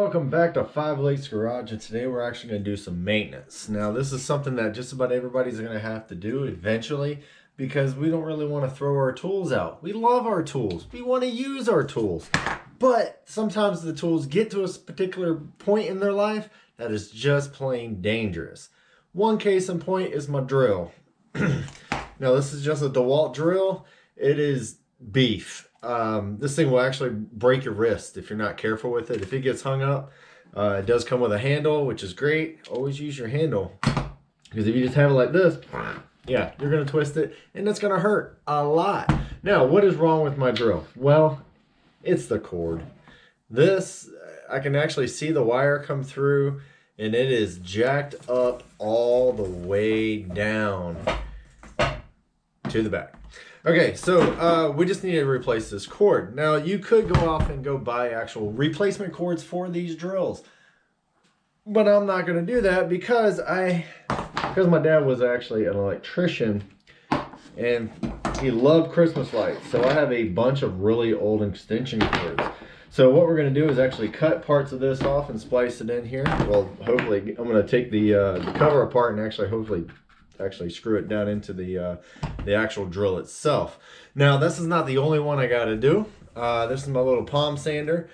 welcome back to Five Lakes Garage, and today we're actually going to do some maintenance. Now this is something that just about everybody's going to have to do eventually because we don't really want to throw our tools out. We love our tools. We want to use our tools. But sometimes the tools get to a particular point in their life that is just plain dangerous. One case in point is my drill. Now this is just a DeWalt drill. It is beef. This thing will actually break your wrist if you're not careful with it. If it gets hung up, it does come with a handle, which is great. Always use your handle, because if you just have it like this, yeah, you're going to twist it and it's going to hurt a lot. Now, what is wrong with my drill? Well, it's the cord. This, I can actually see the wire come through and it is jacked up all the way down to the back. Okay, so we just need to replace this cord. Now, you could go off and go buy actual replacement cords for these drills, but I'm not going to do that because my dad was actually an electrician and he loved Christmas lights. So I have a bunch of really old extension cords. So what we're going to do is actually cut parts of this off and splice it in here. Well, hopefully I'm going to take the cover apart and actually hopefully screw it down into the actual drill itself. Now, this is not the only one I got to do. This is my little palm sander.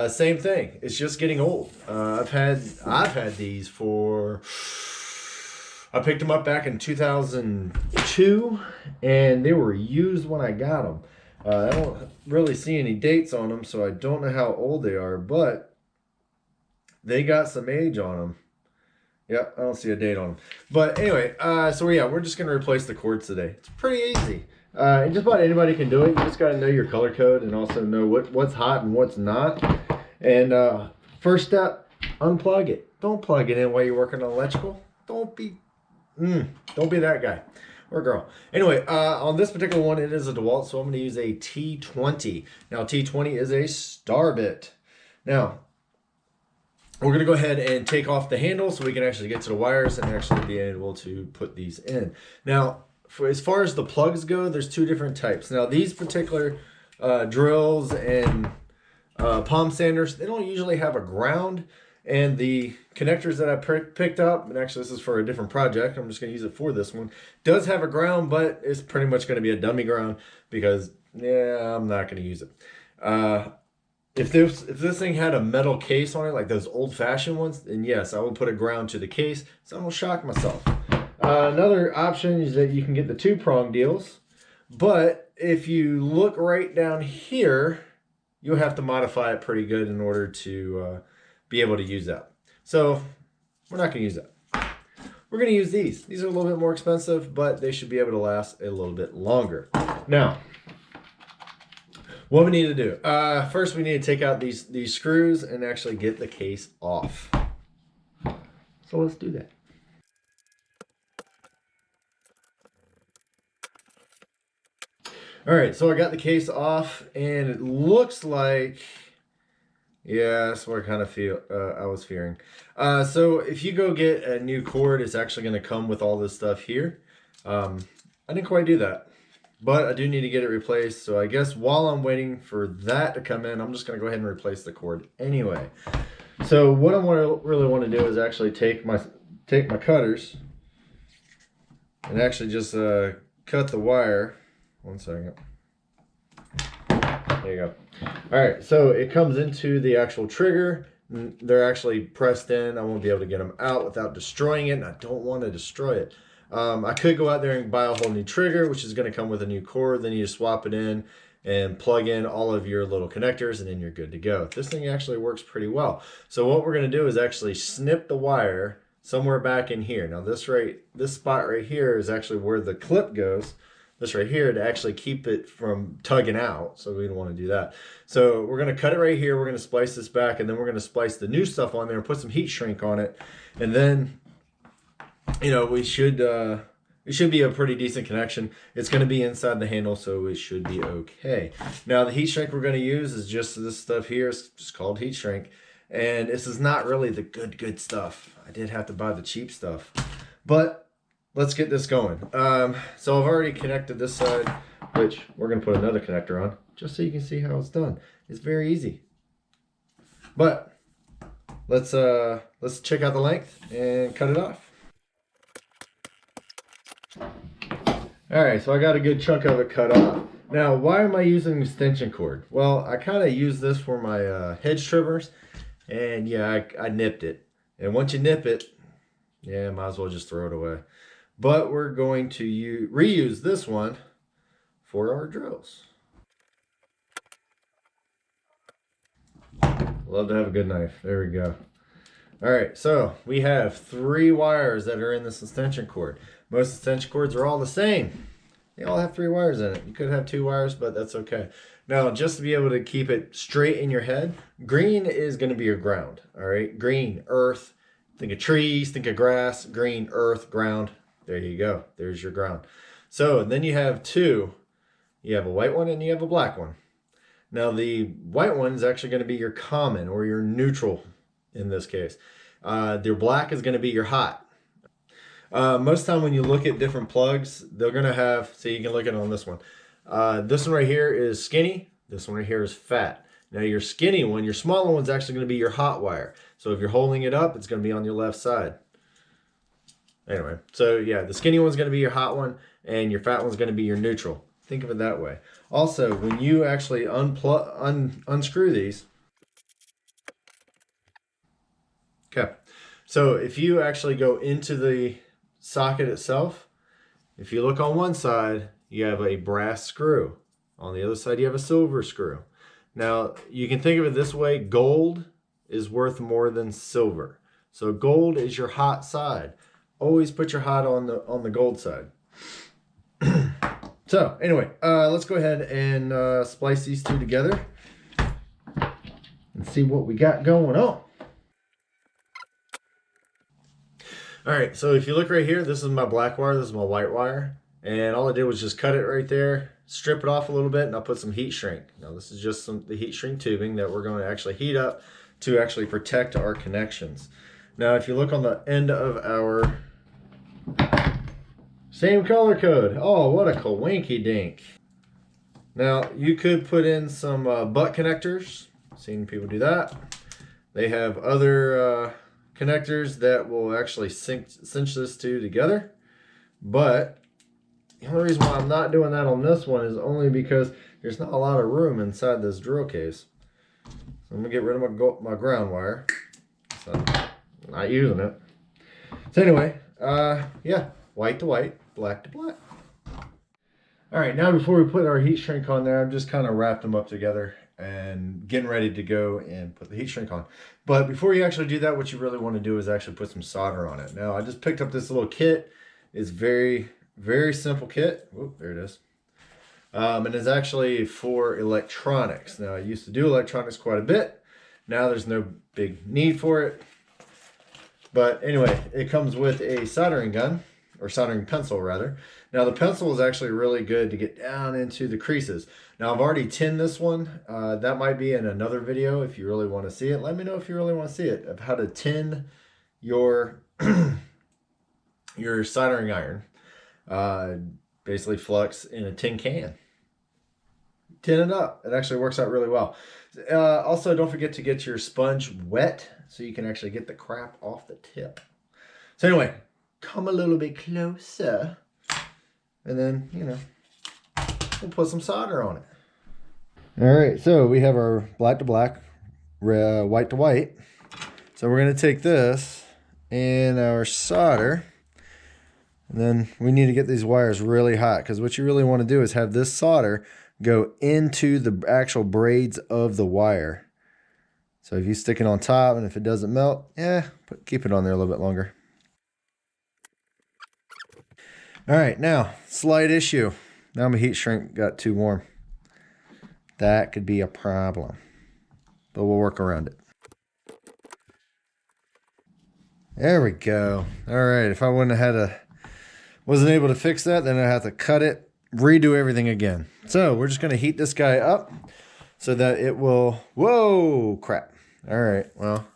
Same thing. It's just getting old. I've had these for. I picked them up back in 2002, and they were used when I got them. I don't really see any dates on them, so I don't know how old they are, but they got some age on them. Yep, I don't see a date on them. But anyway, so yeah, we're just going to replace the cords today. It's pretty easy. And just about anybody can do it. You just got to know your color code and also know what's hot and what's not. And first step, unplug it. Don't plug it in while you're working on electrical. Don't be that guy or girl. Anyway, on this particular one, it is a DeWalt, so I'm going to use a T20. Now, T20 is a star bit. Now, we're going to go ahead and take off the handle so we can actually get to the wires and actually be able to put these in. Now, as far as the plugs go, there's two different types. Now, these particular drills and palm sanders, they don't usually have a ground. And the connectors that I picked up, and actually this is for a different project, I'm just going to use it for this one, does have a ground, but it's pretty much going to be a dummy ground because, yeah, I'm not going to use it. If this thing had a metal case on it, like those old-fashioned ones, then yes, I would put a ground to the case, so I don't shock myself. Another option is that you can get the two-prong deals, but if you look right down here, you'll have to modify it pretty good in order to be able to use that. So we're not going to use that. We're going to use these. These are a little bit more expensive, but they should be able to last a little bit longer. Now, what we need to do, first we need to take out these screws and actually get the case off. So let's do that. All right, so I got the case off and it looks like, yeah, that's what I kind of feel. I was fearing. So if you go get a new cord, it's actually going to come with all this stuff here. I didn't quite do that. But I do need to get it replaced, so I guess while I'm waiting for that to come in, I'm just going to go ahead and replace the cord anyway. So what I really want to do is actually take my cutters and actually just cut the wire. 1 second. There you go. All right, so it comes into the actual trigger. They're actually pressed in. I won't be able to get them out without destroying it, and I don't want to destroy it. I could go out there and buy a whole new trigger, which is going to come with a new cord. Then you just swap it in and plug in all of your little connectors, and then you're good to go. This thing actually works pretty well. So what we're going to do is actually snip the wire somewhere back in here. Now this spot right here is actually where the clip goes. This right here to actually keep it from tugging out. So we don't want to do that. So we're going to cut it right here. We're going to splice this back, and then we're going to splice the new stuff on there and put some heat shrink on it. And then, you know, it should be a pretty decent connection. It's going to be inside the handle, so it should be okay. Now, the heat shrink we're going to use is just this stuff here. It's just called heat shrink. And this is not really the good stuff. I did have to buy the cheap stuff. But let's get this going. So I've already connected this side, which we're going to put another connector on, just so you can see how it's done. It's very easy. But let's check out the length and cut it off. All right, so I got a good chunk of it cut off. Now, why am I using extension cord? Well, I kind of use this for my hedge trimmers, and yeah, I nipped it. And once you nip it, yeah, might as well just throw it away. But we're going to reuse this one for our drills. Love to have a good knife. There we go. All right, so we have 3 wires that are in this extension cord. Most extension cords are all the same. They all have 3 wires in it. You could have 2 wires, but that's okay. Now, just to be able to keep it straight in your head, green is going to be your ground. All right, green, earth. Think of trees, think of grass, green, earth, ground. There you go. There's your ground. So then you have 2. You have a white one and you have a black one. Now, the white one is actually going to be your common or your neutral in this case. Your black is going to be your hot. Most time when you look at different plugs, they're going to have, so you can look at it on this one. This one right here is skinny. This one right here is fat. Now your skinny one, your smaller one's actually going to be your hot wire. So if you're holding it up, it's going to be on your left side. Anyway, so yeah, the skinny one's going to be your hot one and your fat one's going to be your neutral. Think of it that way. Also, when you actually unscrew these, okay, so if you actually go into the socket itself, if you look on one side, you have a brass screw. On the other side, you have a silver screw. Now, you can think of it this way. Gold is worth more than silver. So gold is your hot side. Always put your hot on the gold side. So anyway, let's go ahead and splice these 2 together and see what we got going on. All right, so if you look right here, this is my black wire, this is my white wire. And all I did was just cut it right there, strip it off a little bit, and I'll put some heat shrink. Now this is just the heat shrink tubing that we're going to actually heat up to actually protect our connections. Now if you look on the end of our same color code. Oh, what a coinky dink. Now you could put in some butt connectors. Seen people do that. They have other connectors that will actually cinch this 2 together. But the only reason why I'm not doing that on this one is only because there's not a lot of room inside this drill case. So I'm gonna get rid of my ground wire. So I'm not using it. So anyway, yeah, white to white, black to black. All right, now before we put our heat shrink on there, I've just kind of wrapped them up together and getting ready to go and put the heat shrink on. But before you actually do that, what you really want to do is actually put some solder on it. Now, I just picked up this little kit. It's very, very simple kit. Whoop, there it is. And it's actually for electronics. Now, I used to do electronics quite a bit. Now there's no big need for it. But anyway, it comes with a soldering gun, or soldering pencil rather. Now the pencil is actually really good to get down into the creases. Now I've already tinned this one. That might be in another video if you really want to see it. Let me know if you really want to see it, of how to tin your your soldering iron. Basically flux in a tin can. Tin it up. It actually works out really well. Also, don't forget to get your sponge wet so you can actually get the crap off the tip. So anyway, come a little bit closer. And then, you know, we'll put some solder on it. All right, so we have our black to black, white to white. So we're going to take this and our solder. And then we need to get these wires really hot, because what you really want to do is have this solder go into the actual braids of the wire. So if you stick it on top and if it doesn't melt, yeah, keep it on there a little bit longer. All right, now, slight issue. Now my heat shrink got too warm. That could be a problem, but we'll work around it. There we go. All right, if I wasn't able to fix that, then I'd have to cut it, redo everything again. So we're just gonna heat this guy up so that it will, whoa, crap. All right, well,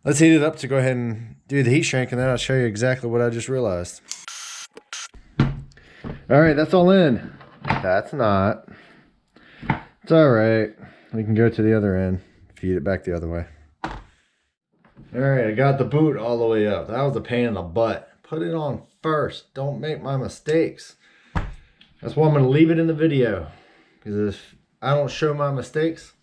let's heat it up to go ahead and do the heat shrink, and then I'll show you exactly what I just realized. All right, that's all in. That's not. It's all right. We can go to the other end, feed it back the other way. All right, I got the boot all the way up. That was a pain in the butt. Put it on first. Don't make my mistakes. That's why I'm going to leave it in the video. Because if I don't show my mistakes,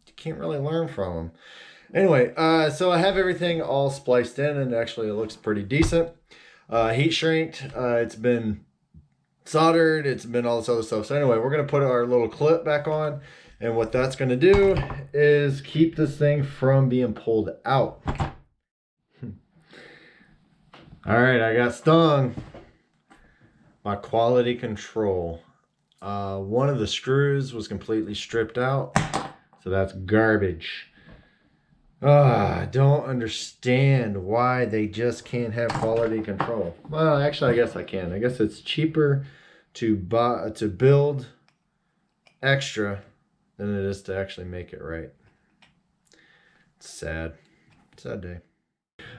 you can't really learn from them. Anyway, so I have everything all spliced in, and actually it looks pretty decent. Heat shrinked. It's been soldered. It's been all this other stuff. So anyway, we're going to put our little clip back on. And what that's going to do is keep this thing from being pulled out. All right, I got stung by quality control. One of the screws was completely stripped out, so that's garbage. I don't understand why they just can't have quality control. Well, actually, I guess I can. I guess it's cheaper to build extra than it is to actually make it right. It's sad. Sad day.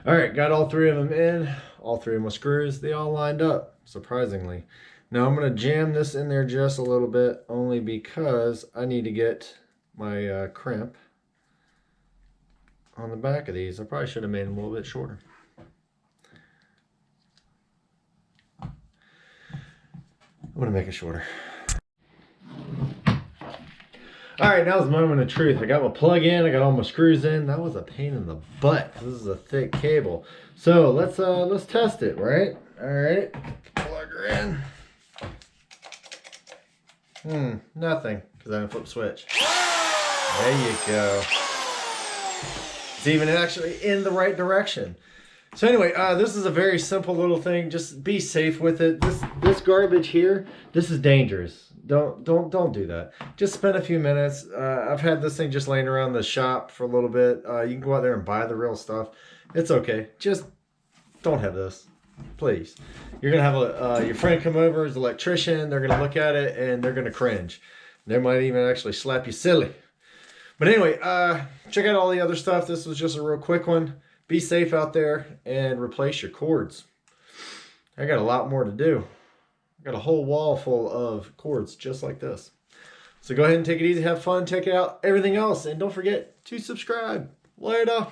All right, got all three of them in. All three of my screws, they all lined up, surprisingly. Now I'm going to jam this in there just a little bit, only because I need to get my crimp on the back of these. I probably should have made them a little bit shorter. I'm going to make it shorter. All right, now's the moment of truth. I got my plug in, I got all my screws in. That was a pain in the butt. This is a thick cable. So let's test it, right? All right, plug her in. Nothing, because I didn't flip switch. There you go. It's even actually in the right direction. So anyway, this is a very simple little thing. Just be safe with it. This garbage here, this is dangerous. Don't do that. Just spend a few minutes. I've had this thing just laying around the shop for a little bit. You can go out there and buy the real stuff. It's okay. Just don't have this, please. You're gonna have your friend come over as an electrician. They're gonna look at it and they're gonna cringe. They might even actually slap you silly. But anyway, check out all the other stuff. This was just a real quick one. Be safe out there and replace your cords. I got a lot more to do. I got a whole wall full of cords just like this. So go ahead and take it easy, have fun, check it out, everything else, and don't forget to subscribe. Later.